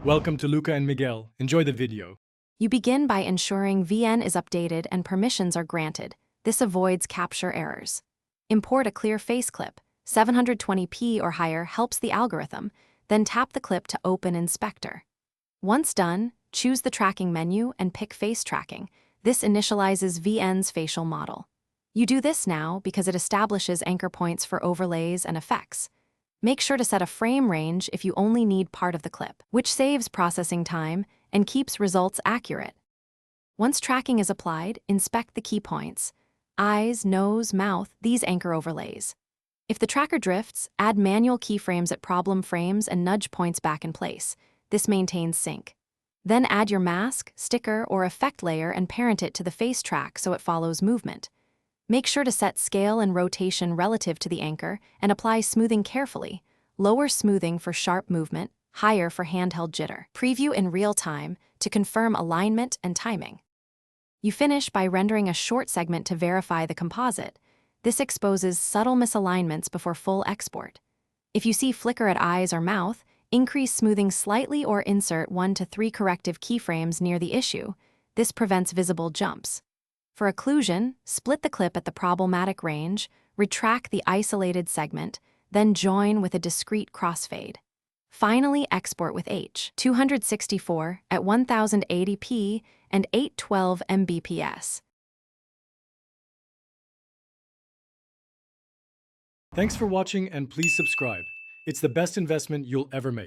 Welcome to Luca and Miguel. Enjoy the video. You begin by ensuring VN is updated and permissions are granted. This avoids capture errors. Import a clear face clip. 720p or higher helps the algorithm. Then tap the clip to open Inspector. Once done, choose the tracking menu and pick Face Tracking. This initializes VN's facial model. You do this now because it establishes anchor points for overlays and effects. Make sure to set a frame range if you only need part of the clip, which saves processing time and keeps results accurate. Once tracking is applied, inspect the key points: eyes, nose, mouth, these anchor overlays. If the tracker drifts, add manual keyframes at problem frames and nudge points back in place. This maintains sync. Then add your mask, sticker, or effect layer and parent it to the face track so it follows movement. Make sure to set scale and rotation relative to the anchor and apply smoothing carefully. Lower smoothing for sharp movement, higher for handheld jitter. Preview in real time to confirm alignment and timing. You finish by rendering a short segment to verify the composite. This exposes subtle misalignments before full export. If you see flicker at eyes or mouth, increase smoothing slightly or insert 1 to 3 corrective keyframes near the issue. This prevents visible jumps. For occlusion, split the clip at the problematic range, retract the isolated segment, then join with a discrete crossfade. Finally, export with H.264 at 1080p and 812 Mbps. Thanks for watching and please subscribe. It's the best investment you'll ever make.